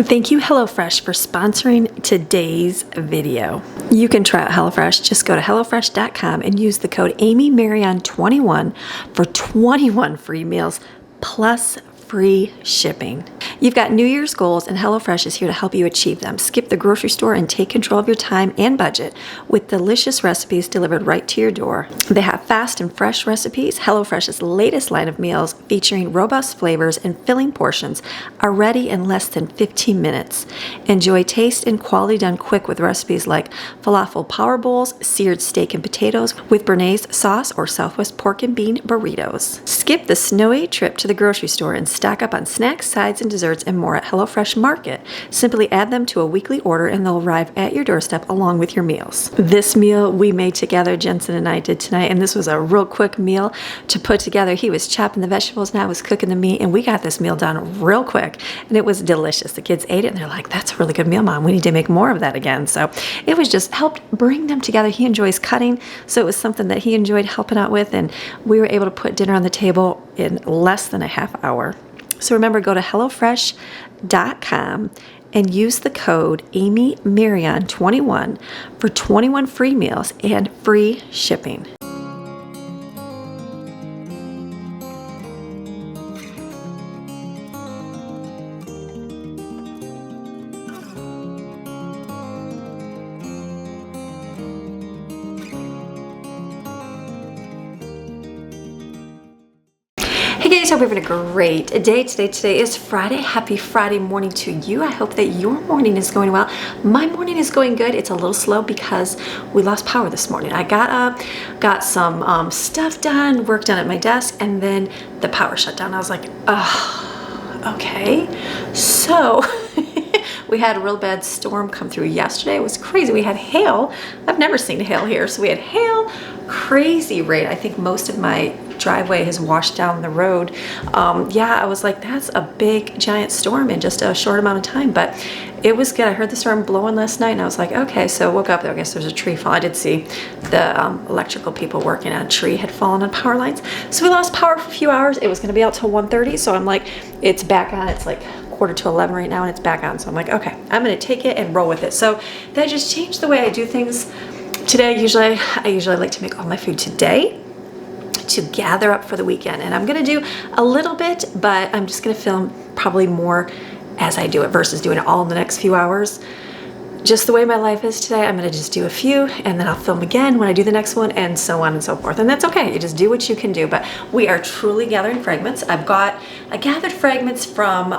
Thank you HelloFresh for sponsoring today's video. You can try out HelloFresh. Just go to HelloFresh.com and use the code AmyMaryon21 for 21 free meals plus free shipping. You've got New Year's goals and HelloFresh is here to help you achieve them. Skip the grocery store and take control of your time and budget with delicious recipes delivered right to your door. They have fast and fresh recipes. HelloFresh's latest line of meals featuring robust flavors and filling portions are ready in less than 15 minutes. Enjoy taste and quality done quick with recipes like falafel power bowls, seared steak and potatoes with béarnaise sauce, or Southwest pork and bean burritos. Skip the snowy trip to the grocery store and stock up on snacks, sides, and desserts and more at HelloFresh Market. Simply add them to a weekly order and they'll arrive at your doorstep along with your meals. This meal we made together, Jensen and I did tonight, and this was a real quick meal to put together. He was chopping the vegetables and I was cooking the meat, and we got this meal done real quick, and it was delicious. The kids ate it and they're like, "That's a really good meal, Mom. We need to make more of that again." So it was just helped bring them together. He enjoys cutting, so it was something that he enjoyed helping out with, and we were able to put dinner on the table in less than a half hour. So remember, go to HelloFresh.com and use the code AmyMaryon21 for 21 free meals and free shipping. Hey guys, hope you're having a great day today. Today is Friday. Happy Friday morning to you. I hope that your morning is going well. My morning is going good. It's a little slow because we lost power this morning. I got up, got some stuff done, work done at my desk, and then the power shut down. I was like, oh, okay. So we had a real bad storm come through yesterday. It was crazy. We had hail. I've never seen hail here. So we had hail, crazy rain. I think most of my driveway has washed down the road. Yeah, I was like, that's a big giant storm in just a short amount of time, but it was good. I heard the storm blowing last night and I was like, okay. So I woke up, I guess there's a tree fall. I did see the electrical people working on a tree had fallen on power lines. So we lost power for a few hours. It was gonna be out till 1:30. So I'm like, it's back on. It's like 10:45 right now and it's back on. So I'm like, okay, I'm gonna take it and roll with it. So that just changed the way I do things today. I usually like to make all my food today to gather up for the weekend, and I'm gonna do a little bit, but I'm just gonna film probably more as I do it versus doing it all in the next few hours. Just the way my life is today, I'm gonna just do a few and then I'll film again when I do the next one, and so on and so forth. And that's okay, you just do what you can do. But we are truly gathering fragments. I gathered fragments from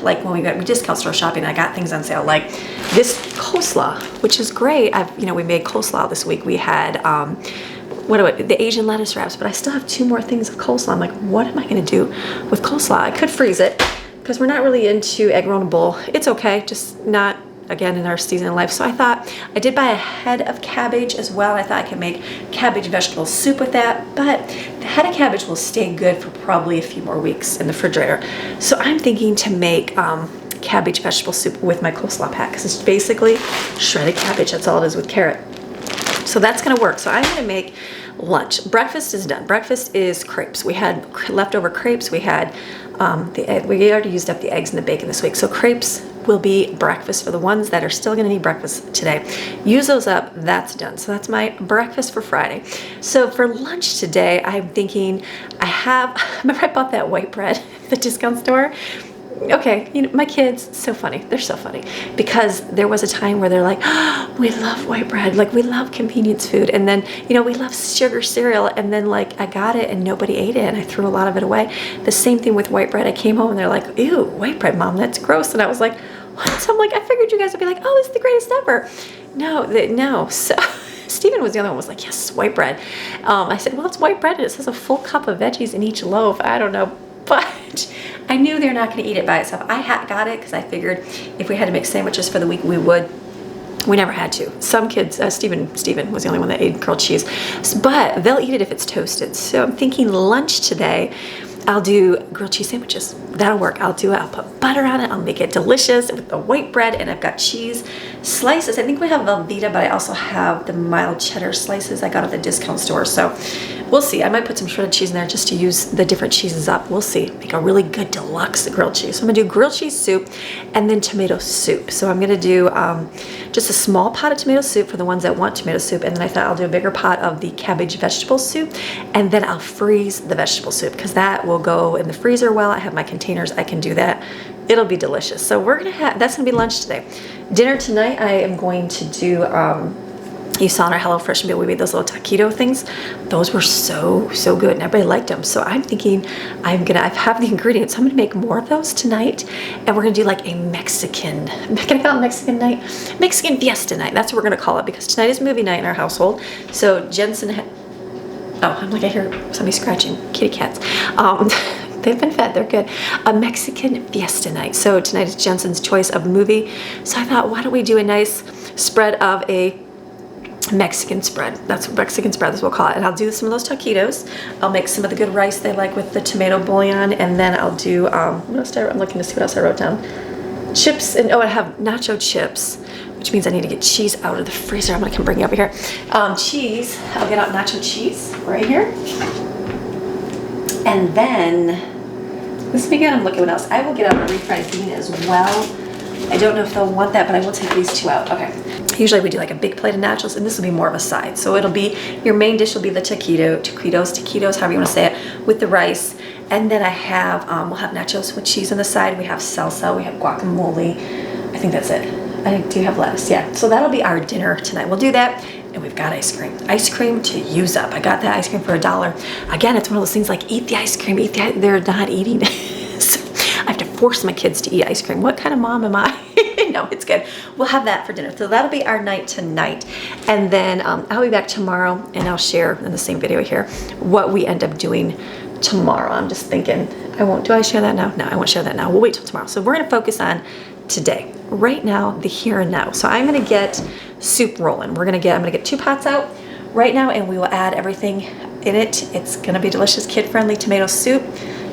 like when we discount store shopping. I got things on sale like this coleslaw, which is great. We made coleslaw this week. We had the Asian lettuce wraps, but I still have 2 more things of coleslaw. I'm like, what am I gonna do with coleslaw? I could freeze it because we're not really into egg roll in a bowl. It's okay, just not, again, in our season of life. So I thought, I did buy a head of cabbage as well. I thought I could make cabbage vegetable soup with that, but the head of cabbage will stay good for probably a few more weeks in the refrigerator. So I'm thinking to make cabbage vegetable soup with my coleslaw pack, because it's basically shredded cabbage. That's all it is with carrot. So that's gonna work. So I'm gonna make lunch. Breakfast is done. Breakfast is crepes. We had leftover crepes. We had the egg. We already used up the eggs and the bacon this week. So crepes will be breakfast for the ones that are still gonna need breakfast today. Use those up, that's done. So that's my breakfast for Friday. So for lunch today, I'm thinking remember I bought that white bread at the discount store? Okay, my kids, so funny. They're so funny because there was a time where they're like, oh, we love white bread. Like, we love convenience food. And then, we love sugar cereal. And then, like, I got it and nobody ate it and I threw a lot of it away. The same thing with white bread. I came home and they're like, ew, white bread, Mom, that's gross. And I was like, what? So I'm like, I figured you guys would be like, oh, this is the greatest ever. No. So Stephen was the other one who was like, yes, white bread. I said, well, it's white bread and it says a full cup of veggies in each loaf. I don't know. But I knew they're not going to eat it by itself. I got it because I figured if we had to make sandwiches for the week, we would. We never had to. Some kids, Stephen was the only one that ate grilled cheese, but they'll eat it if it's toasted. So I'm thinking lunch today, I'll do grilled cheese sandwiches. That'll work. I'll put butter on it. I'll make it delicious with the white bread, and I've got cheese slices. I think we have Velveeta, but I also have the mild cheddar slices I got at the discount store. So we'll see. I might put some shredded cheese in there just to use the different cheeses up. We'll see. Make a really good deluxe grilled cheese. So I'm gonna do grilled cheese soup and then tomato soup. So I'm gonna do just a small pot of tomato soup for the ones that want tomato soup, and then I thought I'll do a bigger pot of the cabbage vegetable soup, and then I'll freeze the vegetable soup because that will go in the freezer well. I have my containers, I can do that. It'll be delicious. So we're gonna have, that's gonna be lunch today. Dinner tonight, I am going to do, you saw in our HelloFresh meal, we made those little taquito things. Those were so good and everybody liked them. So I'm thinking I have the ingredients. So I'm gonna make more of those tonight, and we're gonna do like a Mexican, can I call it Mexican night? Mexican fiesta night. That's what we're gonna call it, because tonight is movie night in our household. So Jensen, oh, I'm like, I hear somebody scratching, kitty cats. They've been fed, they're good. A Mexican fiesta night. So tonight is Jensen's choice of movie. So I thought, why don't we do a nice spread of a Mexican spread. That's what Mexican spread is, we'll call it. And I'll do some of those taquitos. I'll make some of the good rice they like with the tomato bouillon, and then I'll do, what else I'm looking to see what else I wrote down. Chips, and oh, I have nacho chips, which means I need to get cheese out of the freezer. I'm gonna come bring you over here. Cheese, I'll get out nacho cheese right here. And then, this weekend I'm looking what else. I will get out a refried bean as well. I don't know if they'll want that, but I will take these two out. Okay. Usually we do like a big plate of nachos, and this will be more of a side. So it'll be, your main dish will be the taquitos, however you want to say it, with the rice. And then I have, we'll have nachos with cheese on the side. We have salsa, we have guacamole. I think that's it. I do have lettuce, yeah. So that'll be our dinner tonight. We'll do that, and we've got ice cream. Ice cream to use up. I got that ice cream for $1. Again, it's one of those things like, eat the ice cream, they're not eating. So I have to force my kids to eat ice cream. What kind of mom am I? No, it's good. We'll have that for dinner. So that'll be our night tonight. And then I'll be back tomorrow, and I'll share in the same video here what we end up doing tomorrow. I'm just thinking, do I share that now? No, I won't share that now. We'll wait till tomorrow. So we're gonna focus on today, right now, the here and now. So I'm gonna get soup rolling. I'm gonna get 2 pots out right now, and we will add everything in it. It's gonna be delicious, kid-friendly tomato soup.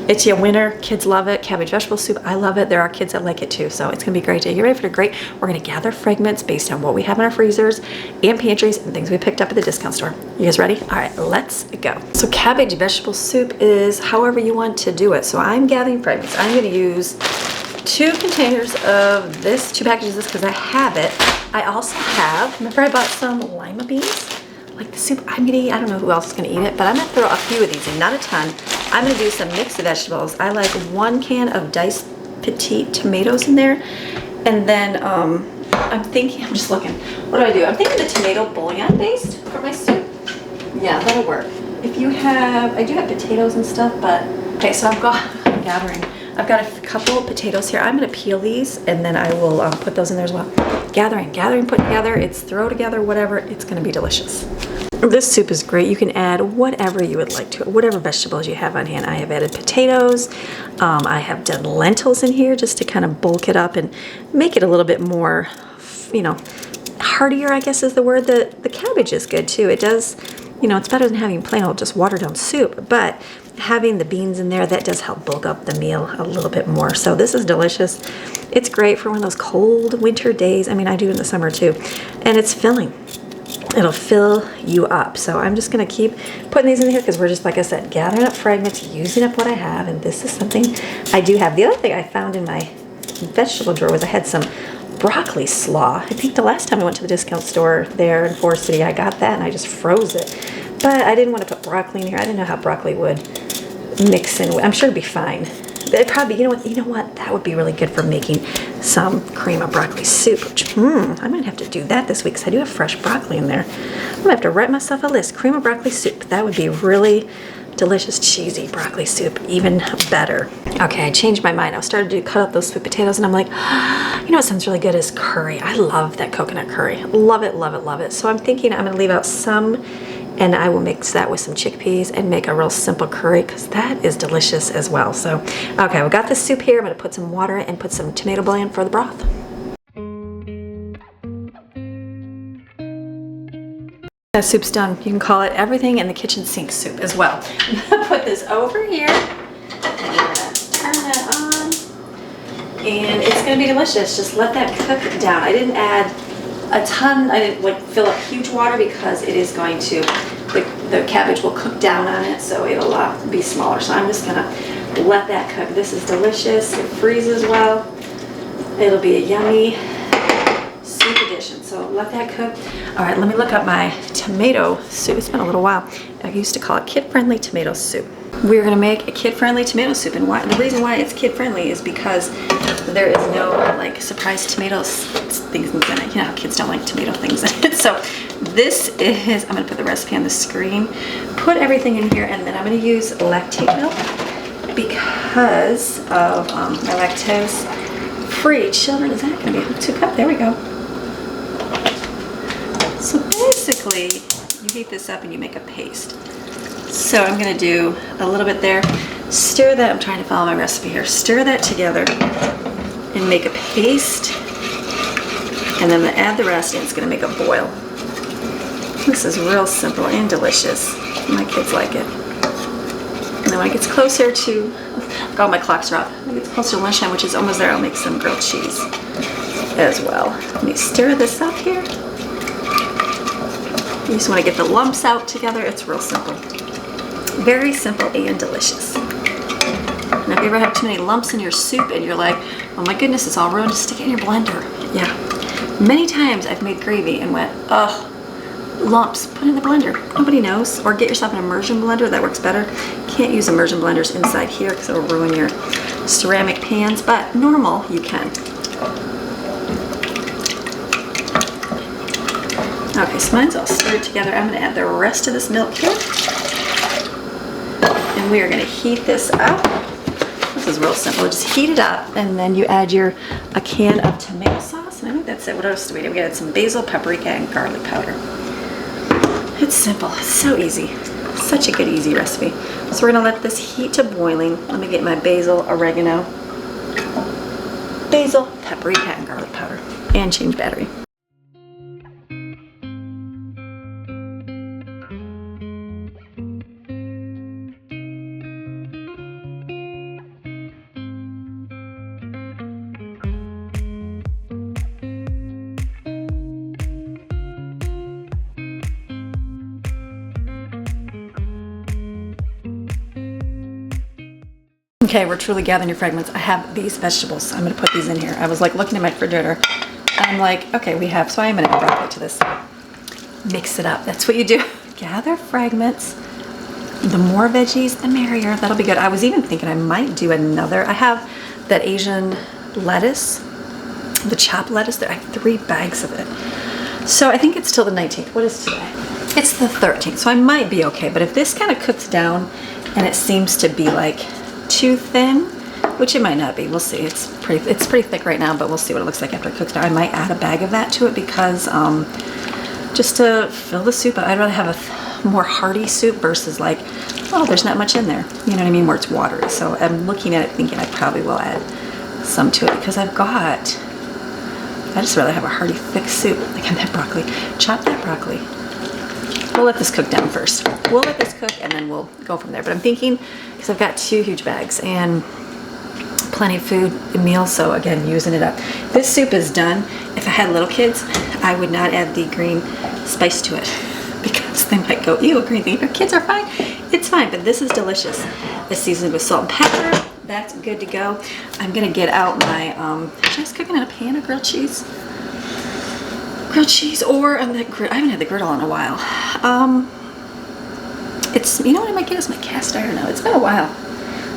It's your winner. Kids love it. Cabbage vegetable soup, I love it. There are kids that like it too, so it's gonna be a great day. Get ready for the great. We're gonna gather fragments based on what we have in our freezers and pantries and things we picked up at the discount store. You guys ready? All right, let's go. So cabbage vegetable soup is however you want to do it. So I'm gathering fragments. I'm gonna use 2 containers of this, 2 packages of this, because I have it. I also have, remember I bought some lima beans? Like the soup I'm gonna eat. I don't know who else is gonna eat it, but I'm gonna throw a few of these in, not a ton. I'm gonna do some mixed vegetables. I like 1 can of diced petite tomatoes in there. And then I'm just looking, what do? I'm thinking the tomato bouillon based for my soup. Yeah, that'll work. If you have, I do have potatoes and stuff, but, okay, so I've got a couple of potatoes here. I'm gonna peel these, and then I will put those in there as well. Gathering, put together, it's throw together, whatever, it's gonna be delicious. This soup is great. You can add whatever you would like to it, whatever vegetables you have on hand. I have added potatoes. I have done lentils in here just to kind of bulk it up and make it a little bit more, you know, heartier, I guess is the word. The cabbage is good too. It does, you know, it's better than having plain old just watered down soup, but having the beans in there, that does help bulk up the meal a little bit more. So this is delicious. It's great for one of those cold winter days. I mean, I do it in the summer too. And it's filling. It'll fill you up. So I'm just gonna keep putting these in here because we're just, like I said, gathering up fragments, using up what I have, and this is something I do have. The other thing I found in my vegetable drawer was I had some broccoli slaw. I think the last time I went to the discount store there in Forest City, I got that and I just froze it. But I didn't want to put broccoli in here. I didn't know how broccoli would mix in. I'm sure it'd be fine. It probably, you know what? That would be really good for making some cream of broccoli soup. Which, I might have to do that this week because I do have fresh broccoli in there. I'm gonna have to write myself a list. Cream of broccoli soup. That would be really delicious, cheesy broccoli soup. Even better. Okay, I changed my mind. I started to cut up those sweet potatoes, and I'm like, you know what sounds really good is curry. I love that coconut curry. Love it, love it, love it. So I'm thinking I'm gonna leave out some, and I will mix that with some chickpeas and make a real simple curry because that is delicious as well. So, okay, we got this soup here. I'm gonna put some water and put some tomato bouillon for the broth. That soup's done. You can call it everything in the kitchen sink soup as well. I'm gonna put this over here. And I'm gonna turn that on. And it's gonna be delicious. Just let that cook down. I didn't add a ton. I didn't like fill up huge water because it is going to, the cabbage will cook down on it, so it'll be smaller. So I'm just gonna let that cook. This is delicious. It freezes well. It'll be a yummy soup addition. So let that cook. All right, let me look up my tomato soup. It's been a little while. I used to call it kid-friendly tomato soup. We're gonna make a kid-friendly tomato soup, and the reason why it's kid-friendly is because there is no like surprise tomatoes things in it. You know how kids don't like tomato things in it. So this is, I'm gonna put the recipe on the screen, put everything in here, and then I'm gonna use lactate milk because of my lactose-free children. Is that gonna be 2 cups? There we go. So basically, you heat this up and you make a paste. So I'm gonna do a little bit there. Stir that, I'm trying to follow my recipe here. Stir that together and make a paste. And then I'm gonna add the rest and it's gonna make a boil. This is real simple and delicious. My kids like it. And then when it gets closer to, all my clocks are off. When it gets closer to lunchtime, which is almost there, I'll make some grilled cheese as well. Let me stir this up here. You just wanna get the lumps out together. It's real simple. Very simple and delicious. Now if you ever have too many lumps in your soup and you're like, oh my goodness, it's all ruined, just stick it in your blender. Yeah. Many times I've made gravy and went, ugh, lumps, put it in the blender. Nobody knows. Or get yourself an immersion blender, that works better. Can't use immersion blenders inside here because it'll ruin your ceramic pans, but normal you can. Okay, so mine's all stirred together. I'm gonna add the rest of this milk here. And we are gonna heat this up. This is real simple. Just heat it up, and then you add a can of tomato sauce. And I think that's it. What else do we do? We add some basil, paprika, and garlic powder. It's simple. It's so easy. Such a good, easy recipe. So we're gonna let this heat to boiling. Let me get my basil, oregano, basil, paprika, and garlic powder, and change battery. Okay, we're truly gathering your fragments. I have these vegetables. I'm gonna put these in here. I was like looking at my refrigerator. I'm like, okay, we have, so I am gonna add broccoli to this. Mix it up, that's what you do. Gather fragments. The more veggies, the merrier. That'll be good. I was even thinking I might do another. I have that Asian lettuce, the chopped lettuce. I have 3 bags of it. So I think it's till the 19th. What is today? It's the 13th, so I might be okay. But if this kind of cooks down and it seems to be like too thin, which it might not be, we'll see. It's pretty thick right now, but we'll see what it looks like after it cooks down. I might add a bag of that to it because just to fill the soup. I'd rather have a more hearty soup versus like, oh, there's not much in there, you know what I mean, where it's watery. So I'm looking at it thinking I probably will add some to it because I just rather have a hearty thick soup. Like that broccoli, chop that broccoli. We'll let this cook down first. We'll let this cook and then we'll go from there. But I'm thinking, because I've got 2 huge bags and plenty of food and meals, so again, using it up. This soup is done. If I had little kids, I would not add the green spice to it because they might go, ew, green thing. Your kids are fine. It's fine, but this is delicious. It's seasoned with salt and pepper. That's good to go. I'm gonna get out my, should I just cook it in a pan of grilled cheese? Grilled cheese or on the griddle. I haven't had the griddle in a while. It's, you know what I might get is my cast iron now. It's been a while.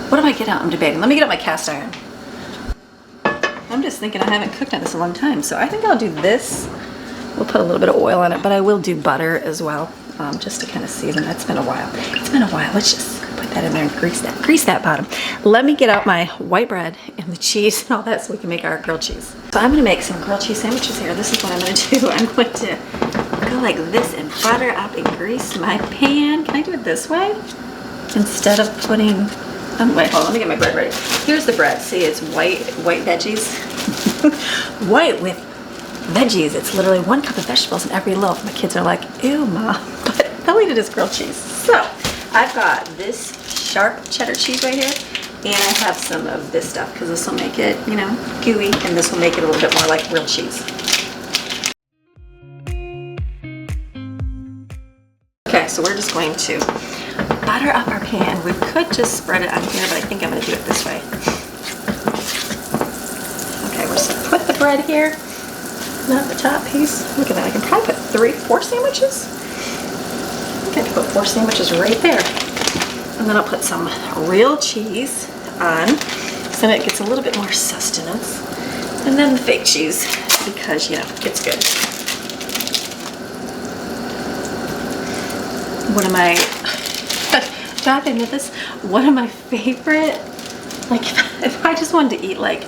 What do I get out? I'm debating. Let me get out my cast iron. I'm just thinking I haven't cooked on this in a long time, so I think I'll do this. We'll put a little bit of oil on it, but I will do butter as well, just to kind of season. That's been a while. It's been a while. Let's just put that in there and grease that bottom. Let me get out my white bread and the cheese and all that so we can make our grilled cheese. So I'm gonna make some grilled cheese sandwiches here. This is what I'm gonna do. I'm going to go like this and butter up and grease my pan. Can I do it this way? Instead of putting, wait, hold on, let me get my bread ready. Here's the bread. See, it's white veggies. White with veggies. It's literally 1 cup of vegetables in every loaf. My kids are like, ew, Mom, but they'll eat it as grilled cheese. So I've got this sharp cheddar cheese right here, and I have some of this stuff because this will make it, you know, gooey, and this will make it a little bit more like real cheese. so we're just going to butter up our pan. We could just spread it on here, but I think I'm going to do it this way. Okay, we're just going to put the bread here, not the top piece. Look at that. I can probably put 4 sandwiches. I think I can put 4 sandwiches right there. And then I'll put some real cheese on, so it gets a little bit more sustenance. And then the fake cheese, because, you know, it's good. One of my, do I have to admit this? One of my favorite, like, if I just wanted to eat like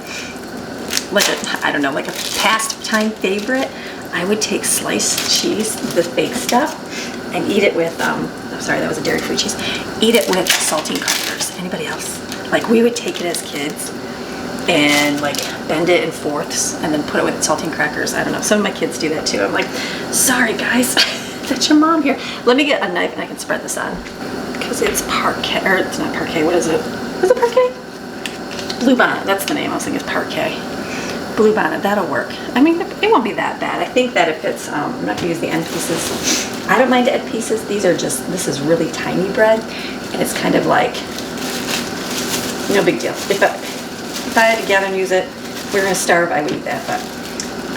I don't know, like a pastime favorite, I would take sliced cheese, the fake stuff, and eat it with, oh, sorry, that was a dairy-free cheese. Eat it with saltine crackers. Anybody else? Like, we would take it as kids and like bend it in fourths and then put it with saltine crackers. I don't know. Some of my kids do that too. I'm like, sorry guys, that's your mom here. Let me get a knife and I can spread this on. Because it's parquet, or it's not parquet, what is it? Is it parquet? Blue bonnet, that's the name. I was thinking it's parquet. Blue bonnet, that'll work. I mean, it won't be that bad. I think that if it's, I'm not gonna use the end pieces. I don't mind end pieces. These are just, this is really tiny bread, and it's kind of like, no big deal. If I had to gather and use it, we we're gonna starve, I would eat that, but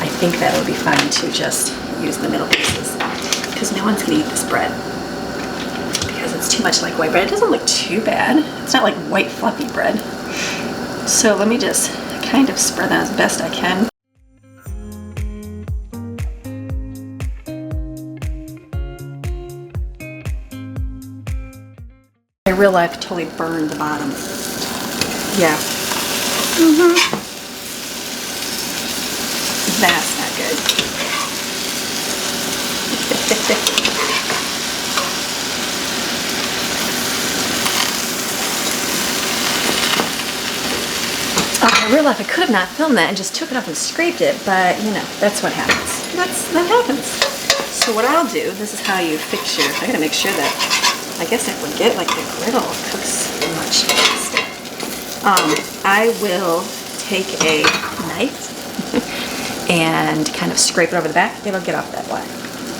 I think that would be fine to just use the middle pieces, because no one's gonna eat this bread, because it's too much like white bread. It doesn't look too bad. It's not like white fluffy bread. So let me just kind of spread that as best I can. In real life, totally burned the bottom. Yeah. That's not good. In real life, I could have not filmed that and just took it off and scraped it, but you know, that's what happens. That happens. So what I'll do, this is how you fix your, I gotta make sure that, I guess I forget, like the griddle cooks much faster. I will take a knife and kind of scrape it over the back. It'll get off that black.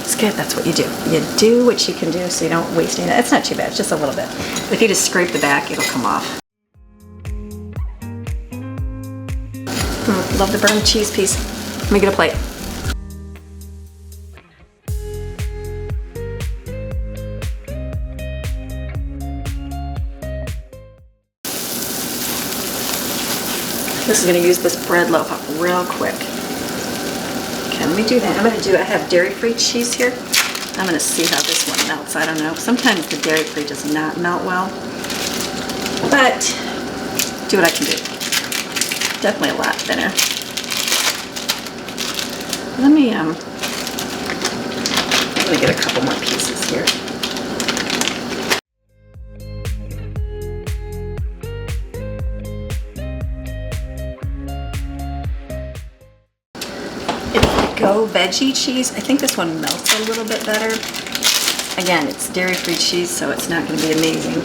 It's good, that's what you do. You do what you can do so you don't waste any. It's not too bad, it's just a little bit. But if you just scrape the back, it'll come off. Love the burned cheese piece. Let me get a plate. This is going to use this bread loaf up real quick. Okay, let me do that. I have dairy-free cheese here. I'm going to see how this one melts. I don't know. Sometimes the dairy-free does not melt well. But, do what I can do. Definitely a lot thinner. I'm going to get a couple more pieces here. Go veggie cheese. I think this one melts a little bit better. Again, it's dairy-free cheese, so it's not going to be amazing.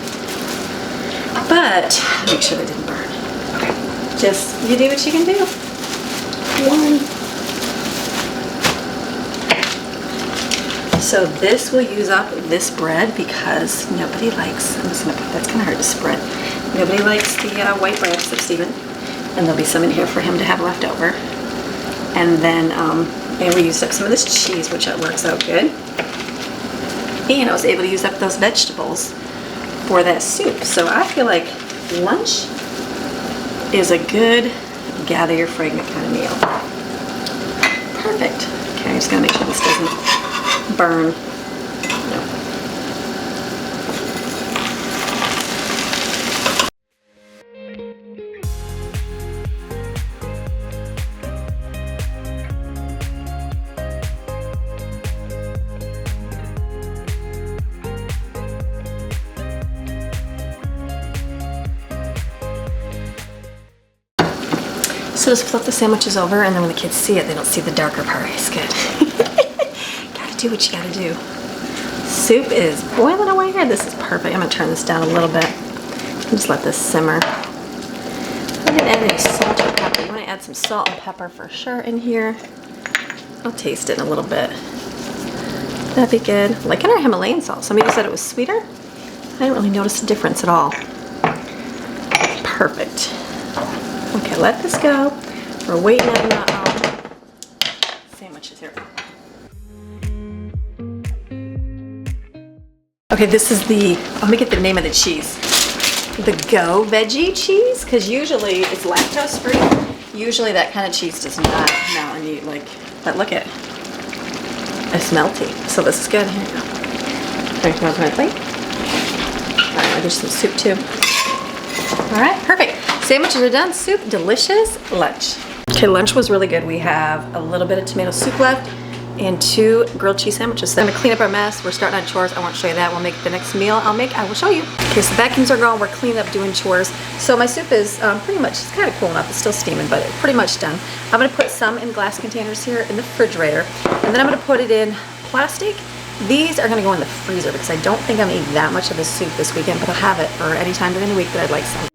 But make sure they didn't burn. Okay, just you do what you can do. So this will use up this bread because nobody likes. I'm just gonna put, that's kind of hard to spread. Nobody likes the white bread except Steven, and there'll be some in here for him to have left over. And then and we used up some of this cheese, which works out good. And I was able to use up those vegetables for that soup. So I feel like lunch is a good gather your fragment kind of meal. Perfect. Okay, I'm just gonna make sure this doesn't burn. So just flip the sandwiches over, and then when the kids see it, they don't see the darker part. It's good. Gotta do what you gotta do. Soup is boiling away here. This is perfect. I'm gonna turn this down a little bit. Just let this simmer. I didn't add any salt or pepper. You wanna add some salt and pepper for sure in here. I'll taste it in a little bit. That'd be good. Like in our Himalayan salt. Somebody said it was sweeter. I didn't really notice a difference at all. Perfect. Okay, let this go. We're waiting on the sandwiches here. Okay, this is the, let me get the name of the cheese. The Go Veggie cheese, because usually it's lactose free. Usually that kind of cheese does not melt and you like, but look at, it's melty. So this is good. Here you go. Okay, come on to my plate. All right, I'll do some soup too. All right, perfect. Sandwiches are done. Soup, delicious. Lunch. Okay, lunch was really good. We have a little bit of tomato soup left and 2 grilled cheese sandwiches. So I'm gonna clean up our mess. We're starting on chores. I won't show you that. We'll make the next meal I will show you. Okay, so the vacuums are gone. We're cleaning up, doing chores. So my soup is pretty much, it's kind of cool enough. It's still steaming, but it's pretty much done. I'm gonna put some in glass containers here in the refrigerator, and then I'm gonna put it in plastic. These are gonna go in the freezer because I don't think I'm gonna eat that much of this soup this weekend, but I'll have it for any time during the week that I'd like some.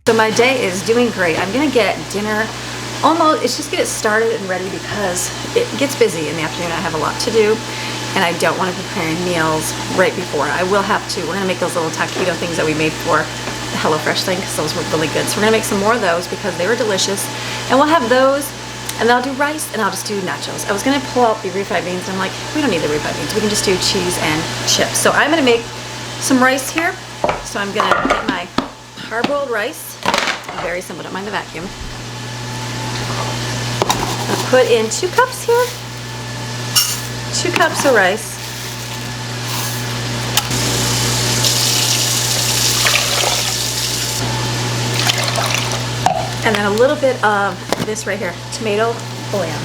So my day is doing great. I'm gonna get dinner almost, it's just get it started and ready because it gets busy in the afternoon. I have a lot to do and I don't want to be preparing meals right before. I will have to. We're gonna make those little taquito things that we made for the HelloFresh thing because those were really good. So we're gonna make some more of those because they were delicious. And we'll have those and then I'll do rice and I'll just do nachos. I was gonna pull out the refried beans and I'm like, we don't need the refried beans. We can just do cheese and chips. So I'm gonna make some rice here. So I'm gonna get my hard-boiled rice. Very simple, don't mind the vacuum. I'll put in 2 cups here. 2 cups of rice. And then a little bit of this right here, tomato bouillon.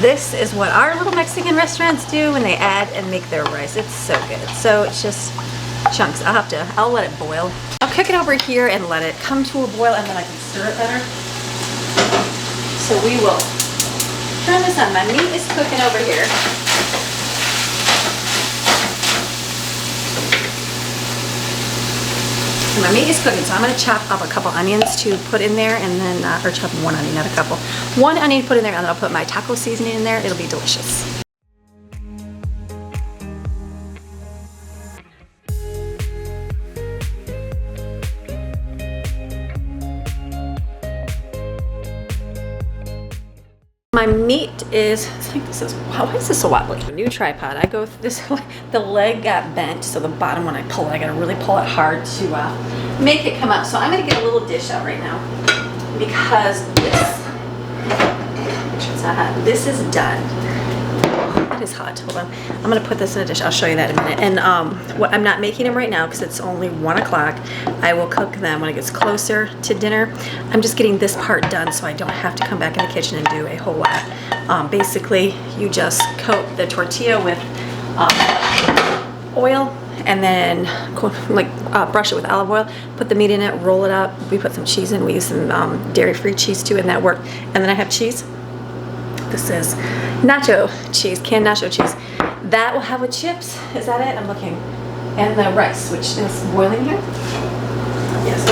This is what our little Mexican restaurants do when they add and make their rice. It's so good. So it's just chunks. I'll let it boil. I'll cook it over here and let it come to a boil and then I can stir it better. So we will turn this on. My meat is cooking over here. So my meat is cooking, so I'm gonna chop up a couple onions to put in there and then, or chop 1 onion, not a couple. 1 onion to put in there and then I'll put my taco seasoning in there. It'll be delicious. My meat is, I think this is, wow, why is this so wobbly? A new tripod. I go through this, the leg got bent, so the bottom when I pull it, I gotta really pull it hard to make it come up. So I'm gonna get a little dish out right now because this, make sure it's not hot, this is done. It is hot, hold on. I'm gonna put this in a dish, I'll show you that in a minute. And what I'm not making them right now because it's only 1 o'clock. I will cook them when it gets closer to dinner. I'm just getting this part done so I don't have to come back in the kitchen and do a whole lot. Basically, you just coat the tortilla with oil and then brush it with olive oil, put the meat in it, roll it up. We put some cheese in, we use some dairy-free cheese too, and that worked. And then I have cheese. This is nacho cheese, canned nacho cheese. That will have with chips. Is that it? I'm looking. And the rice, which is boiling here. Yes.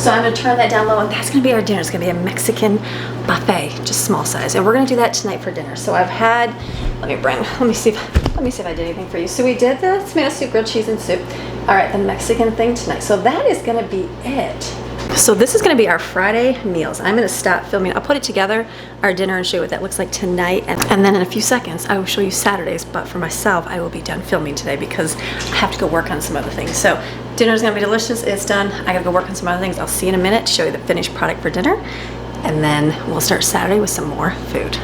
So I'm gonna turn that down low, and that's gonna be our dinner. It's gonna be a Mexican buffet, just small size, and we're gonna do that tonight for dinner. So I've had, let me see if I did anything for you. So we did the tomato soup, grilled cheese and soup. All right, the Mexican thing tonight. So that is gonna be it. So this is gonna be our Friday meals. I'm gonna stop filming. I'll put it together, our dinner, and show you what that looks like tonight. And then in a few seconds, I will show you Saturdays. But for myself, I will be done filming today because I have to go work on some other things. So dinner's gonna be delicious, it's done. I gotta go work on some other things. I'll see you in a minute to show you the finished product for dinner. And then we'll start Saturday with some more food.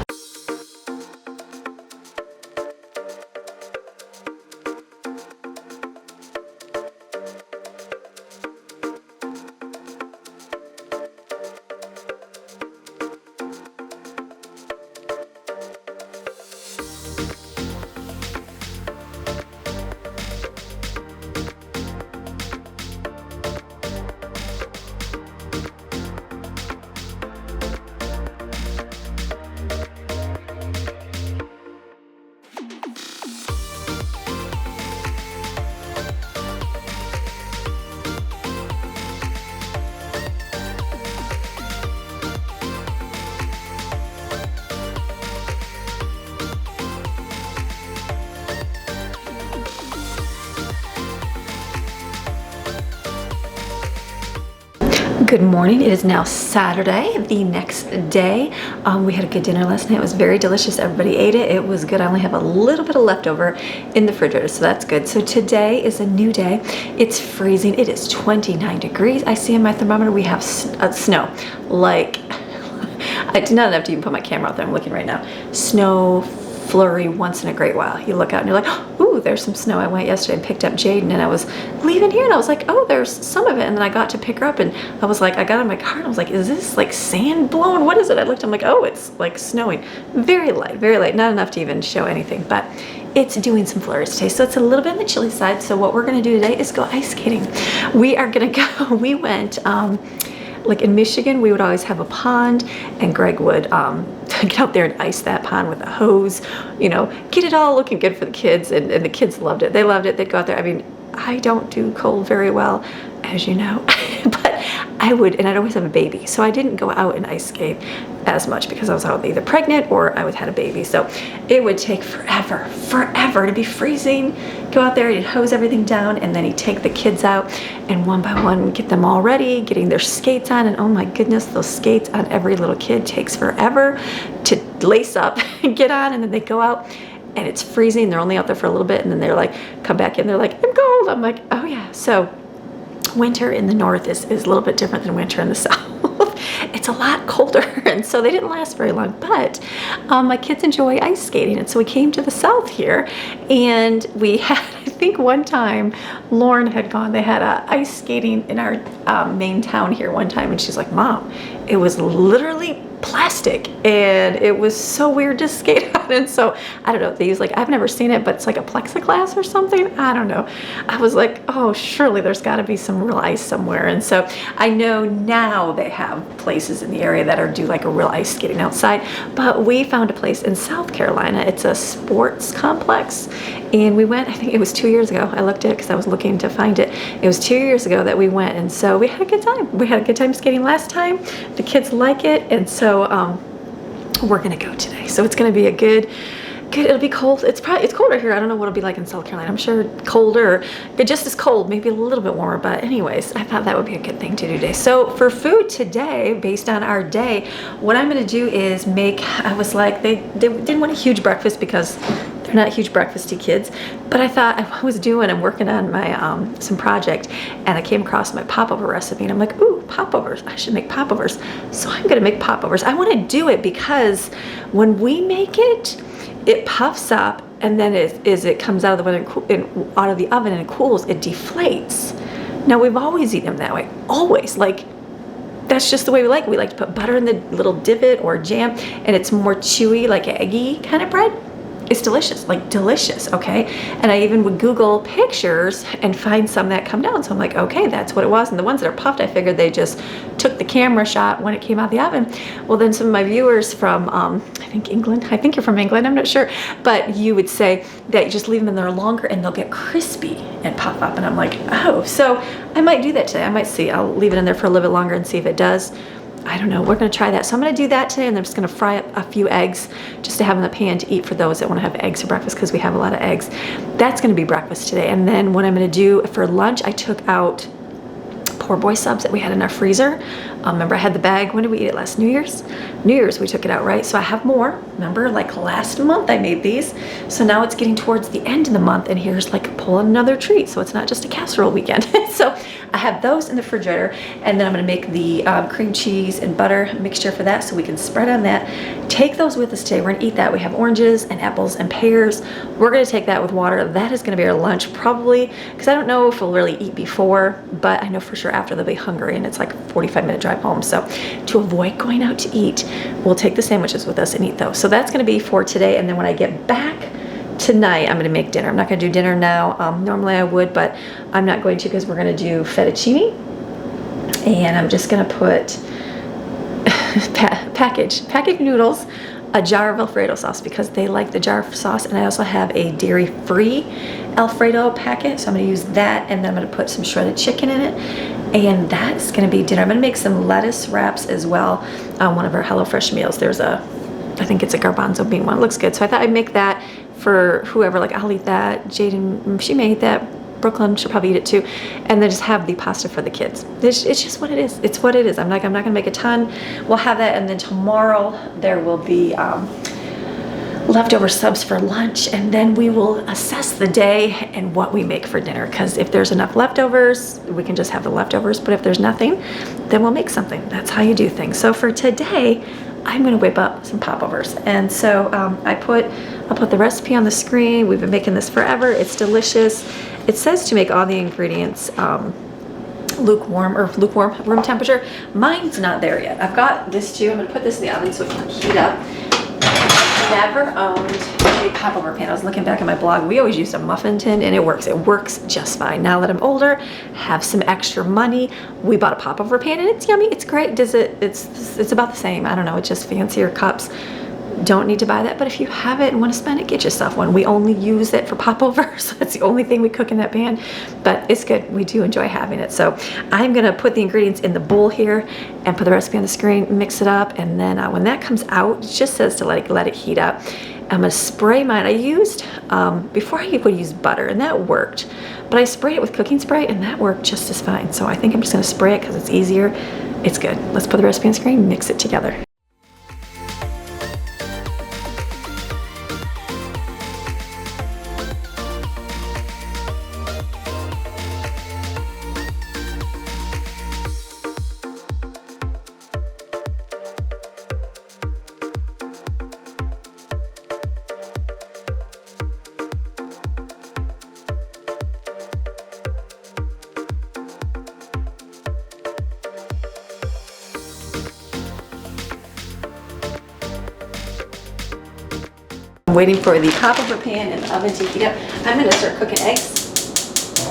Good morning. It is now Saturday, the next day. We had a good dinner last night. It was very delicious. Everybody ate it. It was good. I only have a little bit of leftover in the refrigerator, so that's good. So today is a new day. It's freezing. It is 29 degrees. I see in my thermometer we have snow. Like, I did not have to even put my camera out there. I'm looking right now. Snow flurry once in a great while. You look out and you're like, ooh, there's some snow. I went yesterday and picked up Jaden, and I was leaving here and I was like, oh, there's some of it. And then I got to pick her up and I was like, I got in my car and I was like, is this like sand blown? What is it? I looked, I'm like, oh, it's like snowing. Very light, not enough to even show anything, but it's doing some flurries today. So it's a little bit on the chilly side. So what we're gonna do today is go ice skating. We are gonna go, we went, like in Michigan, we would always have a pond, and Greg would get out there and ice that pond with a hose, you know, get it all looking good for the kids, and the kids loved it. They loved it. They'd go out there. I mean, I don't do cold very well, as you know, but I would, and I'd always have a baby, so I didn't go out and ice skate as much because I was either pregnant or I had a baby. So it would take forever to be freezing, go out there, he'd hose everything down, and then he'd take the kids out and one by one get them all ready, getting their skates on. And oh my goodness, those skates on every little kid takes forever to lace up and get on, and then they go out and it's freezing. They're only out there for a little bit, and then they're like, come back in, they're like, I'm cold. I'm like, oh yeah. So winter in the north is a little bit different than winter in the south. It's a lot colder, and so they didn't last very long, but my kids enjoy ice skating, and so we came to the south here, and we had, I think one time Lauren had gone, they had ice skating in our main town here one time, and she's like, Mom, it was literally plastic and it was so weird to skate on. And so I don't know, they use, like, I've never seen it, but it's like a plexiglass or something. I don't know. I was like, oh, surely there's got to be some real ice somewhere. And so I know now they have places in the area that do like a real ice skating outside, but we found a place in South Carolina. It's a sports complex, and we went, I think it was 2 years ago. I looked at it because I was looking to find it. It was 2 years ago that we went, and so we had a good time. We had a good time skating last time. The kids like it, and so we're gonna go today. So it's gonna be a good, it'll be cold. It's colder here. I don't know what it'll be like in South Carolina. I'm sure colder, but just as cold, maybe a little bit warmer. But anyways, I thought that would be a good thing to do today. So for food today, based on our day, what I'm gonna do is make, I was like, they didn't want a huge breakfast because they're not huge breakfasty kids, but I thought I'm working on my some project, and I came across my popover recipe, and I'm like, ooh, popovers, I should make popovers. So I'm gonna make popovers. I want to do it because when we make it, it puffs up, and then as it comes out of the oven and it cools, it deflates. Now we've always eaten them that way, always. Like, that's just the way we like it. We like to put butter in the little divot or jam, and it's more chewy, like eggy kind of bread. It's delicious, like delicious, okay? And I even would Google pictures and find some that come down. So I'm like, okay, that's what it was. And the ones that are puffed, I figured they just took the camera shot when it came out the oven. Well, then some of my viewers from, I think England, I think you're from England, I'm not sure, but you would say that you just leave them in there longer and they'll get crispy and puff up. And I'm like, oh, so I might do that today. I might see, I'll leave it in there for a little bit longer and see if it does. I don't know, we're gonna try that. So I'm gonna do that today, and I'm just gonna fry up a few eggs just to have in the pan to eat for those that wanna have eggs for breakfast, because we have a lot of eggs. That's gonna be breakfast today. And then what I'm gonna do for lunch, I took out poor boy subs that we had in our freezer. Remember I had the bag, when did we eat it last? New Year's? New Year's we took it out, right? So I have more. Remember, like last month I made these. So now it's getting towards the end of the month, and here's like pulling another treat. So it's not just a casserole weekend. So I have those in the refrigerator, and then I'm gonna make the cream cheese and butter mixture for that, so we can spread on that. Take those with us today. We're gonna eat that. We have oranges and apples and pears. We're gonna take that with water. That is gonna be our lunch probably, because I don't know if we'll really eat before, but I know for sure after they'll be hungry, and it's like a 45-minute drive home. So to avoid going out to eat, we'll take the sandwiches with us and eat those. So that's gonna be for today, and then when I get back tonight, I'm gonna make dinner. I'm not gonna do dinner now. Normally I would, but I'm not going to, because we're gonna do fettuccine, and I'm just gonna put packaged noodles, a jar of Alfredo sauce, because they like the jar of sauce, and I also have a dairy-free Alfredo packet, so I'm gonna use that, and then I'm gonna put some shredded chicken in it, and that's gonna be dinner. I'm gonna make some lettuce wraps as well on one of our HelloFresh meals. There's I think it's a garbanzo bean one. It looks good, so I thought I'd make that for whoever. Like, I'll eat that. Jaden, she may eat that. Brooklyn should probably eat it too. And then just have the pasta for the kids. It's just what it is. It's what it is. I'm not gonna make a ton. We'll have that, and then tomorrow there will be leftover subs for lunch, and then we will assess the day and what we make for dinner, because if there's enough leftovers, we can just have the leftovers, but if there's nothing, then we'll make something. That's how you do things. So for today, I'm gonna whip up some popovers, and so I'll put the recipe on the screen. We've been making this forever. It's delicious. It says to make all the ingredients lukewarm room temperature. Mine's not there yet. I've got this too. I'm gonna put this in the oven so it can heat up. Never owned a popover pan. I was looking back at my blog. We always used a muffin tin, and it works. It works just fine. Now that I'm older, have some extra money, we bought a popover pan, and it's yummy. It's great. It's about the same. I don't know. It's just fancier cups. Don't need to buy that, but if you have it and want to spend it, get yourself one. We only use it for popovers, so that's the only thing we cook in that pan, but it's good. We do enjoy having it. So I'm gonna put the ingredients in the bowl here and put the recipe on the screen, mix it up, and then when that comes out, it just says to let it heat up. I'm gonna spray mine. I used, before I would use butter, and that worked, but I sprayed it with cooking spray, and that worked just as fine. So I think I'm just gonna spray it because it's easier. It's good. Let's put the recipe on the screen, mix it together. Waiting for the popover pan and the oven to heat up. I'm gonna start cooking eggs.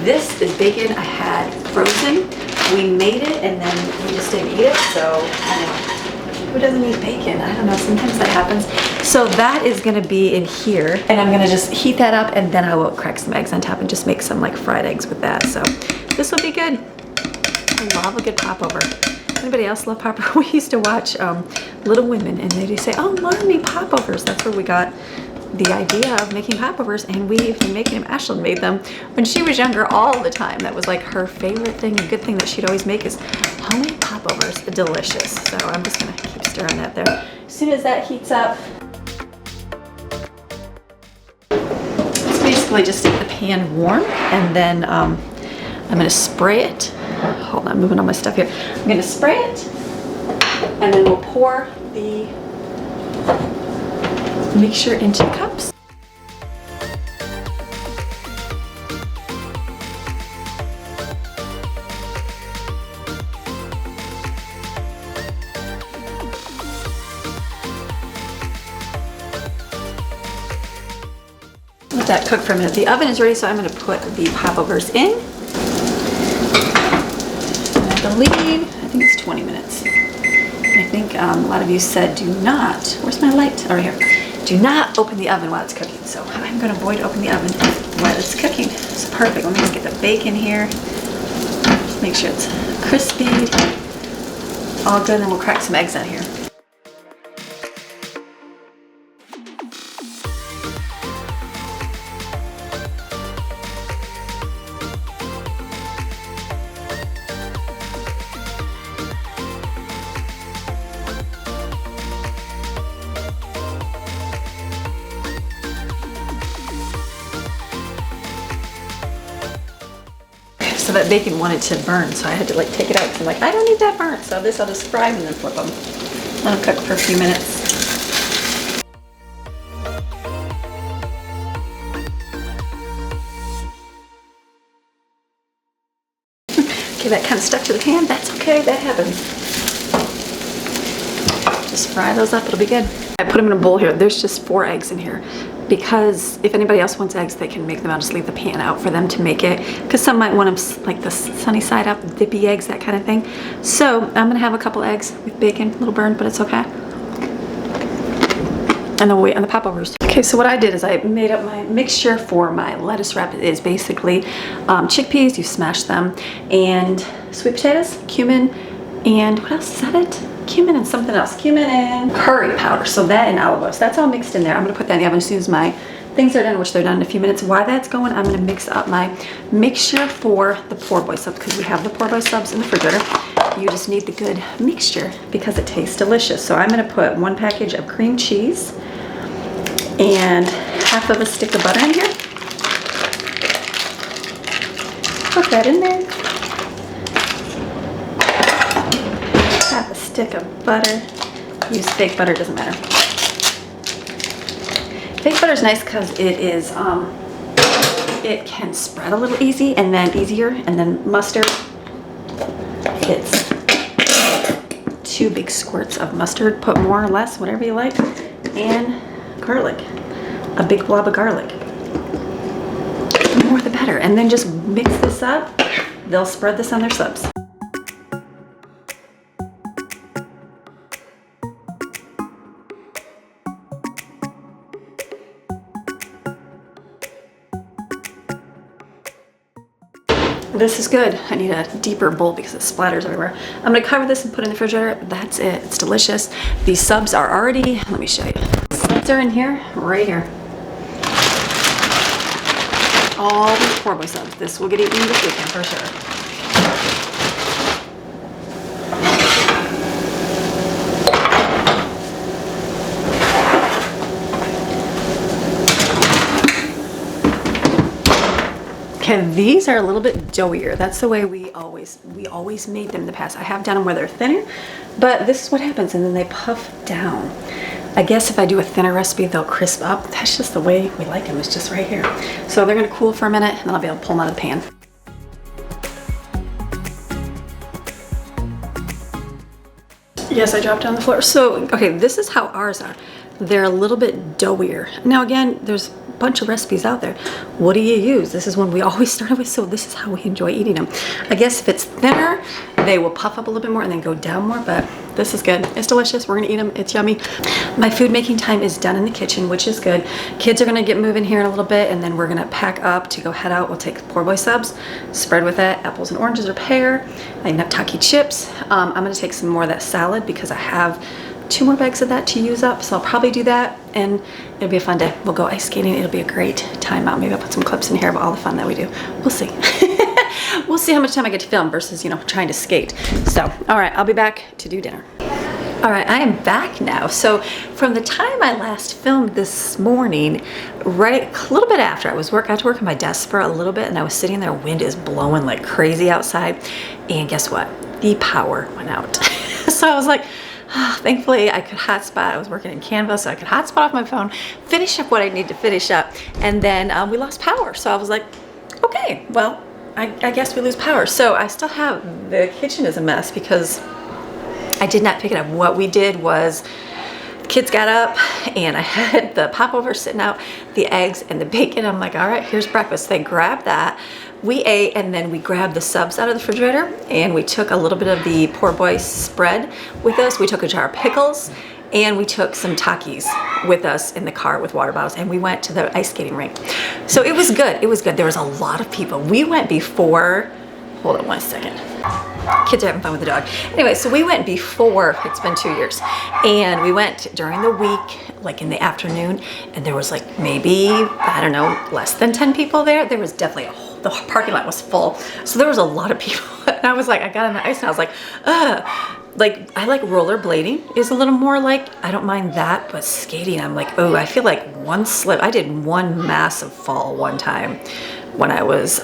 This is bacon I had frozen. We made it and then we just didn't eat it, so I don't know. Who doesn't eat bacon? I don't know, sometimes that happens. So that is gonna be in here, and I'm gonna just heat that up, and then I will crack some eggs on top and just make some like fried eggs with that. So this will be good. I love a good popover. Anybody else love popover? We used to watch Little Women, and they'd say, "Oh, learn me popovers." That's where we got the idea of making popovers, and we've been making them. Ashlyn made them when she was younger all the time. That was like her favorite thing, a good thing that she'd always make is homemade popovers. Delicious. So I'm just gonna keep stirring that there. As soon as that heats up, it's basically just keep the pan warm, and then I'm gonna spray it. Hold on, I'm moving all my stuff here. I'm gonna spray it, and then we'll pour the mixture into cups. Let that cook for a minute. The oven is ready, so I'm gonna put the popovers in. I think it's 20 minutes. I think a lot of you said do not, where's my light? Over here. Do not open the oven while it's cooking. So I'm gonna avoid opening the oven while it's cooking. It's perfect. Let me just get the bacon here. Just make sure it's crispy. All good, and then we'll crack some eggs on here. So that bacon wanted to burn, so I had to like take it out because I'm like, I don't need that burnt. So this I'll just fry and then flip them. Let them cook for a few minutes. Okay, that kind of stuck to the pan. That's okay, that happens. Just fry those up, it'll be good. I put them in a bowl here. There's just 4 eggs in here, because if anybody else wants eggs, they can make them. I'll just leave the pan out for them to make it, because some might want them like the sunny side up, dippy eggs, that kind of thing. So I'm gonna have a couple eggs with bacon, a little burned, but it's okay. And then we'll wait on the popovers. Okay, so what I did is I made up my mixture for my lettuce wrap. It is basically chickpeas, you smash them, and sweet potatoes, cumin, and what else? Is that it? cumin and something else. Cumin and curry powder. So that and olive oil. So that's all mixed in there. I'm gonna put that in the oven as soon as my things are done, which they're done in a few minutes. While that's going, I'm gonna mix up my mixture for the poor boy subs, because we have the poor boy subs in the refrigerator. You just need the good mixture because it tastes delicious. So I'm gonna put 1 package of cream cheese and half of a stick of butter in here. Put that in there. Half a stick of butter. Use fake butter, doesn't matter. Fake butter is nice because it is, it can spread a little easier, and then mustard, it's 2 big squirts of mustard, put more or less, whatever you like, and garlic, a big blob of garlic. The more the better, and then just mix this up. They'll spread this on their subs. This is good. I need a deeper bowl because it splatters everywhere. I'm gonna cover this and put it in the refrigerator. That's it. It's delicious. These subs are already, let me show you. Subs are in here, right here. All these poor boy subs. This will get eaten this weekend for sure. Okay, these are a little bit doughier. That's the way we always made them in the past. I have done them where they're thinner, but this is what happens, and then they puff down. I guess if I do a thinner recipe, they'll crisp up. That's just the way we like them. It's just right here. So they're gonna cool for a minute, and then I'll be able to pull them out of the pan. Yes, I dropped it on the floor. So, okay, this is how ours are. They're a little bit doughier. Now again, there's a bunch of recipes out there. What do you use? This is one we always started with, so this is how we enjoy eating them. I guess if it's thinner, they will puff up a little bit more and then go down more, but this is good. It's delicious. We're gonna eat them. It's yummy. My food making time is done in the kitchen, which is good. Kids are gonna get moving here in a little bit, and then we're gonna pack up to go head out. We'll take poor boy subs, spread with that apples and oranges or pear. I have Taki chips. I'm gonna take some more of that salad because I have 2 more bags of that to use up, so I'll probably do that, and it'll be a fun day. We'll go ice skating. It'll be a great time out. Maybe I'll put some clips in here about all the fun that we do. We'll see. We'll see how much time I get to film versus, you know, trying to skate. So, all right, I'll be back to do dinner. All right, I am back now. So from the time I last filmed this morning, right a little bit after, I had to work on my desk for a little bit, and I was sitting there, wind is blowing like crazy outside, and guess what? The power went out. So I was like, oh, thankfully I could hotspot. I was working in Canva, so I could hotspot off my phone, finish up what I need to finish up, and then we lost power. So I was like, okay, well, I guess we lose power. So I still have, the kitchen is a mess because I did not pick it up. What we did was, kids got up and I had the popover sitting out, the eggs and the bacon. I'm like, all right, here's breakfast. They grabbed that. We ate, and then we grabbed the subs out of the refrigerator, and we took a little bit of the poor boy spread with us. We took a jar of pickles, and we took some Takis with us in the car with water bottles, and we went to the ice skating rink. So it was good. It was good. There was a lot of people. We went before, hold on 1 second. Kids are having fun with the dog. Anyway, so we went before, it's been 2 years, and we went during the week, like in the afternoon, and there was like maybe, I don't know, less than 10 people there. There was definitely the parking lot was full. So there was a lot of people. And I was like, I got on the ice and I was like, like, I like rollerblading is a little more like, I don't mind that, but skating, I'm like, oh, I feel like one slip. I did one massive fall one time when I was,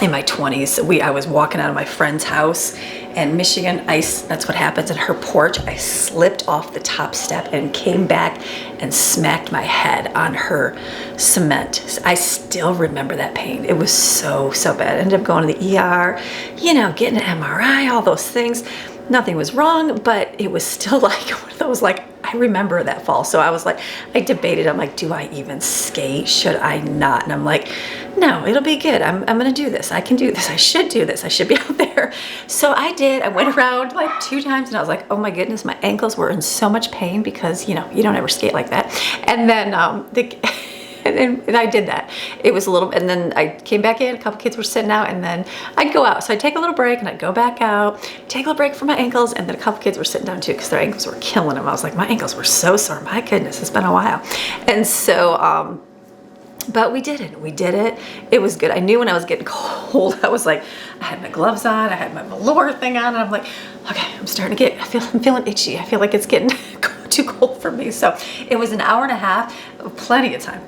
in my 20s. I was walking out of my friend's house, and Michigan ice, that's what happens in her porch. I slipped off the top step and came back and smacked my head on her cement. I still remember that pain. It was so bad. I ended up going to the ER, you know, getting an MRI, all those things. Nothing was wrong, but it was still like one of those, like, I remember that fall. So I was like, I debated, I'm like, do I even skate? Should I not? And I'm like, no, it'll be good. I'm gonna do this. I can do this. I should do this. I should be out there. So I did. I went around like 2 times, and I was like, oh my goodness, my ankles were in so much pain because, you know, you don't ever skate like that. And then And I did that. It was a little, and then I came back in, a couple kids were sitting out, and then I'd go out. So I'd take a little break and I'd go back out, take a little break for my ankles, and then a couple kids were sitting down too because their ankles were killing them. I was like, my ankles were so sore. My goodness, it's been a while. And so, but we did it. We did it. It was good. I knew when I was getting cold, I was like, I had my gloves on, I had my velour thing on, and I'm like, okay, I'm starting to get, I'm feeling itchy. I feel like it's getting too cold for me. So it was an hour and a half, plenty of time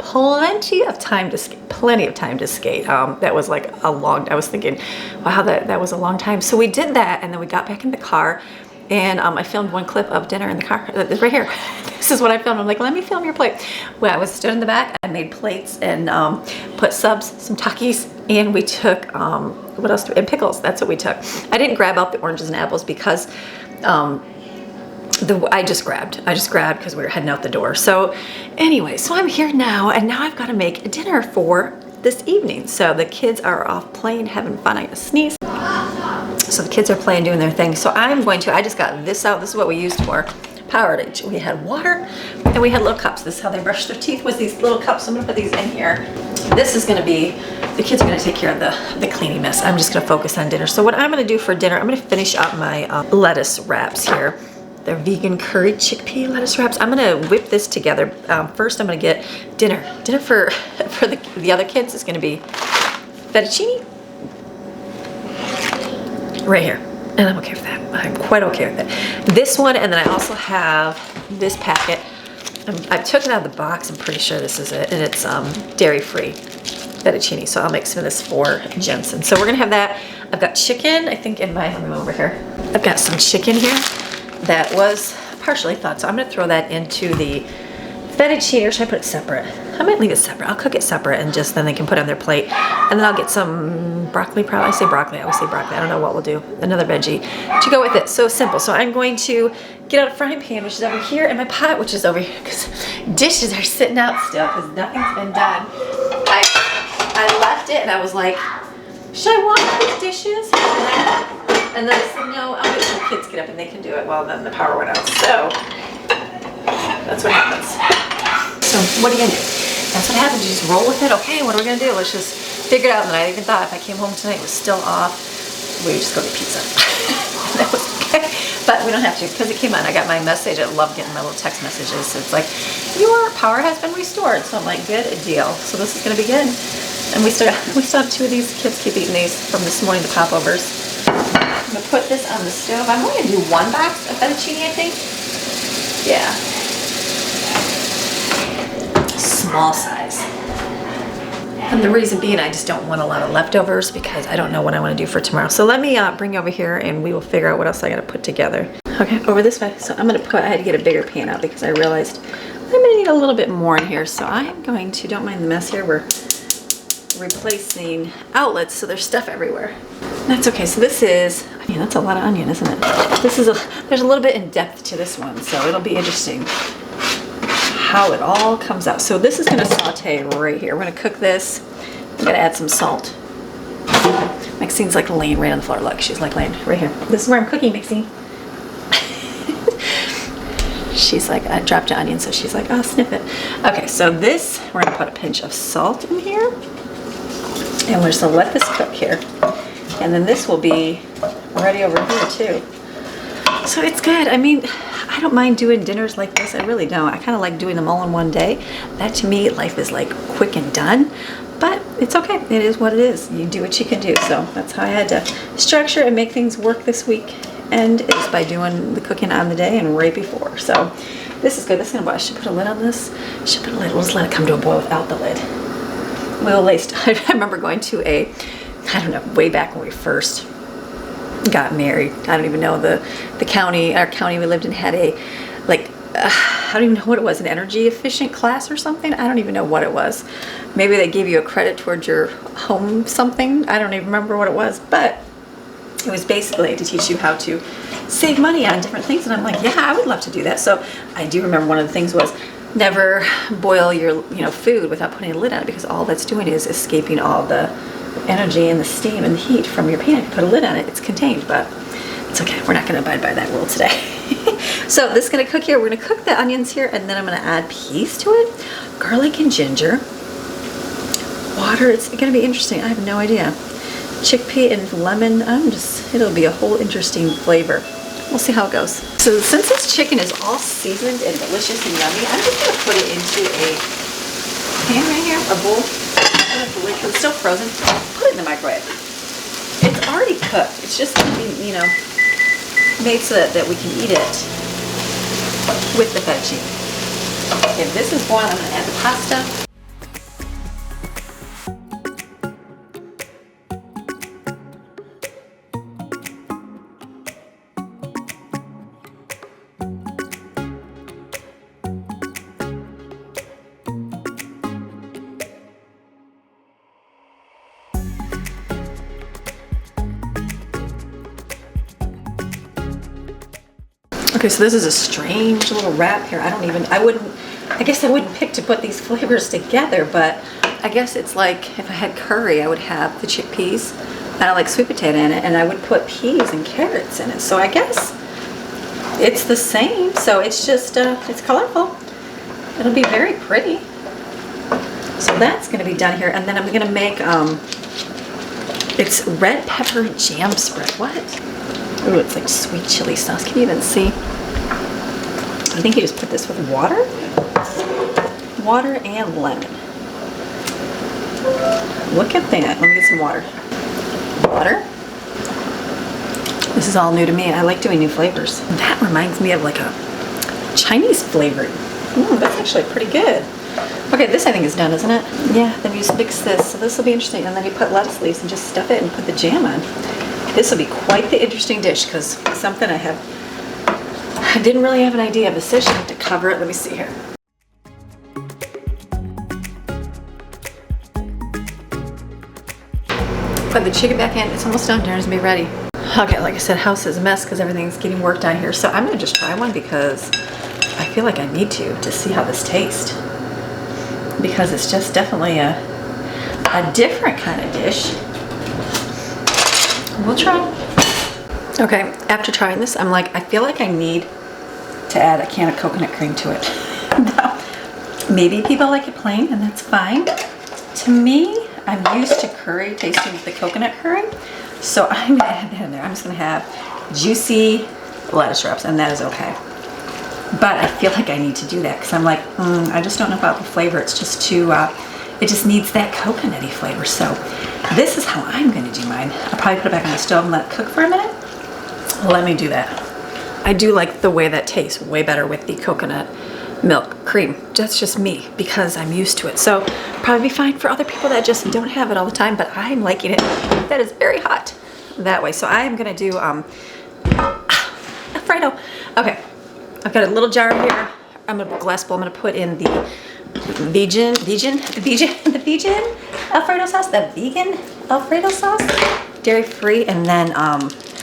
to skate, plenty of time to skate. That was like a long, I was thinking, wow, that was a long time. So we did that, and then we got back in the car, and I filmed one clip of dinner in the car, right here. This is what I filmed. I'm like, let me film your plate. Well, I was stood in the back, I made plates and put subs, some Takis, and we took, what else, and pickles, that's what we took. I didn't grab out the oranges and apples because I just grabbed because we were heading out the door. So anyway, so I'm here now, and now I've got to make a dinner for this evening. So the kids are off playing, having fun. I got to sneeze. So the kids are playing, doing their thing. So I just got this out. This is what we used for power. We had water and we had little cups. This is how they brush their teeth, was these little cups. So I'm gonna put these in here. This is gonna be, the kids are gonna take care of the cleaning mess. I'm just gonna focus on dinner. So what I'm gonna do for dinner, I'm gonna finish up my lettuce wraps here. They're vegan curry chickpea lettuce wraps. I'm gonna whip this together. First I'm gonna get dinner. Dinner for the other kids is gonna be fettuccine. Right here, and I'm okay with that. I'm quite okay with it. This one, and then I also have this packet. I took it out of the box. I'm pretty sure this is it, and it's dairy-free fettuccine. So I'll make some of this for Jensen. So we're gonna have that. I've got chicken, I think, in my, let me move over here. I've got some chicken here that was partially thawed. So I'm gonna throw that into the fettuccine, or should I put it separate? I might leave it separate. I'll cook it separate, and just then they can put it on their plate. And then I'll get some broccoli, probably. I say broccoli, I always say broccoli. I don't know what we'll do. Another veggie to go with it. So simple. So I'm going to get out a frying pan, which is over here, and my pot, which is over here, because dishes are sitting out still, because nothing's been done. I left it, and I was like, should I wash these dishes? And then I said, no, I'll wait till the kids get up, and they can do it. Well, then the power went out. So that's what happens. So what are you gonna do? That's what happens. You just roll with it. Okay, what are we gonna do? Let's just figure it out. And I even thought if I came home tonight, it was still off, we would just go get pizza. That was okay. But we don't have to, because it came on. I got my message. I love getting my little text messages. So it's like, your power has been restored. So I'm like, good deal. So this is gonna be good. And we still have two of these. Kids keep eating these from this morning, the popovers. I'm gonna put this on the stove. I'm going to do one box of fettuccine, I think. Yeah. Small size. And the reason being, I just don't want a lot of leftovers because I don't know what I want to do for tomorrow. So let me bring you over here, and we will figure out what else I got to put together. Okay, over this way. So I'm going to put, I had to get a bigger pan out because I realized I'm going to need a little bit more in here. So I'm going to, don't mind the mess here, we're replacing outlets, so there's stuff everywhere. That's okay. So this is, I mean, that's a lot of onion, isn't it? This is there's a little bit in depth to this one, so it'll be interesting how it all comes out. So this is gonna saute right here. We're gonna cook this. I'm gonna add some salt. Maxine's like laying right on the floor. Look, she's like laying right here. This is where I'm cooking, Maxine. She's like, I dropped an onion, so she's like, oh, sniff it. Okay, so this, we're gonna put a pinch of salt in here. And we're just gonna let this cook here. And then this will be ready over here too. So it's good. I mean, I don't mind doing dinners like this. I really don't. I kind of like doing them all in one day. That to me, life is like quick and done. But it's okay. It is what it is. You do what you can do. So that's how I had to structure and make things work this week. And it's by doing the cooking on the day and right before. So this is good. This is gonna boil. I should put a lid on this. I should put a lid. We'll just let it come to a boil without the lid. We'll lace. I remember going to a, I don't know, way back when we first got married. I don't even know the county, our county we lived in had a, like, I don't even know what it was, an energy efficient class or something. I don't even know what it was. Maybe they gave you a credit towards your home something. I don't even remember what it was, but it was basically to teach you how to save money on different things. And I'm like, yeah, I would love to do that. So I do remember one of the things was never boil your food without putting a lid on it, because all that's doing is escaping all the energy and the steam and the heat from your pan. If you put a lid on it, it's contained, but it's okay. We're not going to abide by that rule today. So this is going to cook here. We're going to cook the onions here, and then I'm going to add peas to it, garlic and ginger. water. It's gonna be interesting. I have no idea. Chickpea and lemon. It'll be a whole interesting flavor. We'll see how it goes. So since this chicken is all seasoned and delicious and yummy, I'm just gonna put it into a pan right here, a bowl. It's still frozen. Put it in the microwave. It's already cooked. It's just gonna be, you know, made so that we can eat it with the veggie. Okay, this is boiling. I'm gonna add the pasta. Okay, so this is a strange little wrap here. I guess I wouldn't pick to put these flavors together, but I guess it's like if I had curry, I would have the chickpeas, and I like sweet potato in it, and I would put peas and carrots in it. So I guess it's the same. So it's just, it's colorful. It'll be very pretty. So that's gonna be done here. And then I'm gonna make, it's red pepper jam spread. What? Ooh, it's like sweet chili sauce. Can you even see? I think you just put this with water. Water and lemon. Look at that. Let me get some water. Water. This is all new to me. I like doing new flavors. That reminds me of like a Chinese flavoring. That's actually pretty good. Okay, this I think is done, isn't it? Yeah, then you just mix this. So this will be interesting. And then you put lettuce leaves and just stuff it and put the jam on. This will be quite the interesting dish because something I didn't really have an idea of a decision to cover it. Let me see here. Put the chicken back in. It's almost done. Dinner's gonna be ready. Okay, like I said, house is a mess because everything's getting worked on here. So I'm gonna just try one because I feel like I need to see how this tastes. Because it's just definitely a different kind of dish. We'll try. Okay, after trying this, I'm like, I feel like I need to add a can of coconut cream to it. Now, maybe people like it plain, and that's fine. To me, I'm used to curry tasting with the coconut curry, so I'm gonna add that in there. I'm just gonna have juicy lettuce wraps, and that is okay. But I feel like I need to do that because I'm like, I just don't know about the flavor. It's just too, it just needs that coconutty flavor. So this is how I'm gonna do mine. I'll probably put it back on the stove and let it cook for a minute. Let me do that. I do like the way that tastes way better with the coconut milk cream. That's just me because I'm used to it. So probably be fine for other people that just don't have it all the time, but I'm liking it. That is very hot that way. So I am gonna do Alfredo. Okay, I've got a little jar here. I'm gonna glass bowl. I'm gonna put in the vegan Alfredo sauce, dairy free, and then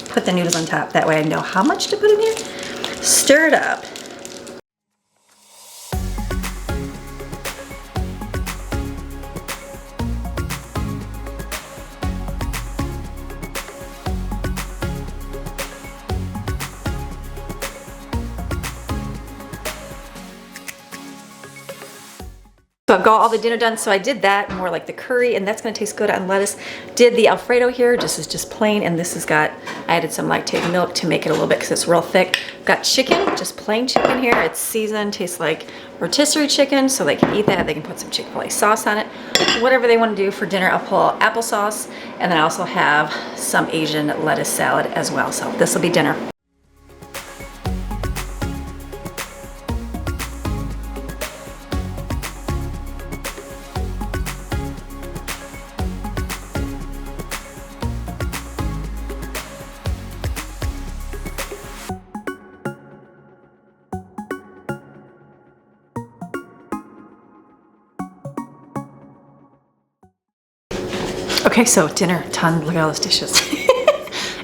put the noodles on top. That way I know how much to put in here. Stir it up. So I've got all the dinner done, so I did that, more like the curry, and that's gonna taste good on lettuce. Did the Alfredo here, this is just plain, and this has got, I added some lactate milk to make it a little bit because it's real thick. Got chicken, just plain chicken here. It's seasoned, tastes like rotisserie chicken, so they can eat that. They can put some Chick-fil-A sauce on it. Whatever they wanna do for dinner, I'll pull applesauce, and then I also have some Asian lettuce salad as well. So this will be dinner. Okay, so dinner, ton, look at all those dishes.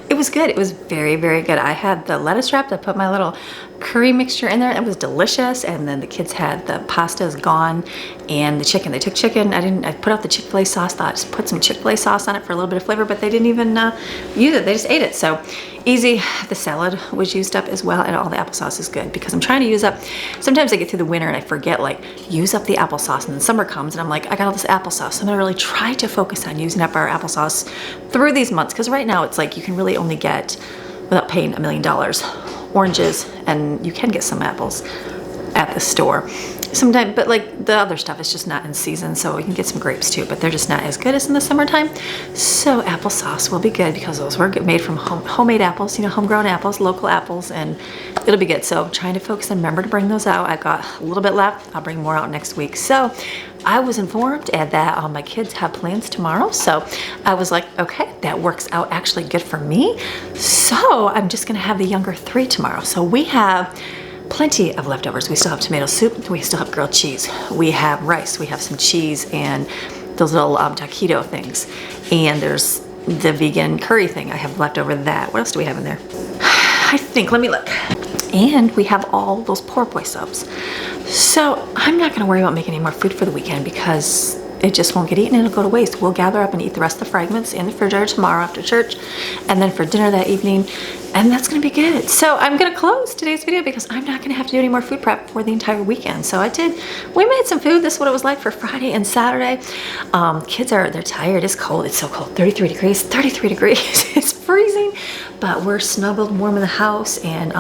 It was good, it was very, very good. I had the lettuce wrap, I put my little curry mixture in there, it was delicious, and then the kids had the pasta's gone, and the chicken, they took chicken, I put out the Chick-fil-A sauce, thought just put some Chick-fil-A sauce on it for a little bit of flavor, but they didn't even use it, they just ate it. So easy. The salad was used up as well, and all the applesauce is good because I'm trying to use up, sometimes I get through the winter and I forget, like, use up the applesauce, and then summer comes and I'm like, I got all this applesauce. So I'm gonna really try to focus on using up our applesauce through these months, because right now it's like you can really only get, without paying $1 million, oranges, and you can get some apples at the store sometimes, but like the other stuff is just not in season. So you can get some grapes too, but they're just not as good as in the summertime. So applesauce will be good because those were made from homemade apples, you know, homegrown apples, local apples, and it'll be good. So I'm trying to focus and remember to bring those out. I've got a little bit left. I'll bring more out next week. So I was informed that my kids have plans tomorrow. So I was like, okay, that works out actually good for me. So I'm just gonna have the younger 3 tomorrow. So we have plenty of leftovers. We still have tomato soup, we still have grilled cheese, we have rice, we have some cheese and those little taquito things, and there's the vegan curry thing. I have left over that. What else do we have in there? I think, let me look. And we have all those poor boy subs. So I'm not gonna worry about making any more food for the weekend because it just won't get eaten and it'll go to waste. We'll gather up and eat the rest of the fragments in the refrigerator tomorrow after church, and then for dinner that evening, and that's gonna be good. So I'm gonna close today's video because I'm not gonna have to do any more food prep for the entire weekend. So we made some food. This is what it was like for Friday and Saturday. Kids they're tired, it's cold, it's so cold, 33 degrees, it's freezing, but we're snuggled warm in the house, and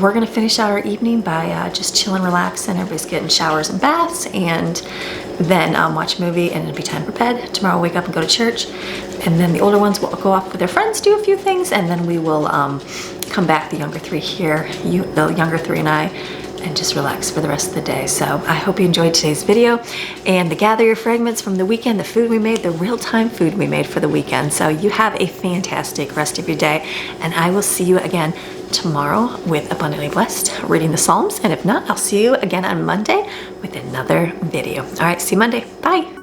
we're gonna finish out our evening by just chilling, relaxing. Everybody's getting showers and baths, and then watch a movie, and it'll be time for bed. Tomorrow we'll wake up and go to church, and then the older ones will go off with their friends, do a few things, and then we will come back, the younger 3 here, the younger 3 and I, and just relax for the rest of the day. So I hope you enjoyed today's video and the gather your fragments from the weekend, the food we made, the real-time food we made for the weekend. So you have a fantastic rest of your day, and I will see you again tomorrow with Abundantly Blessed, reading the Psalms, and if not, I'll see you again on Monday with another video. All right, see you Monday. Bye.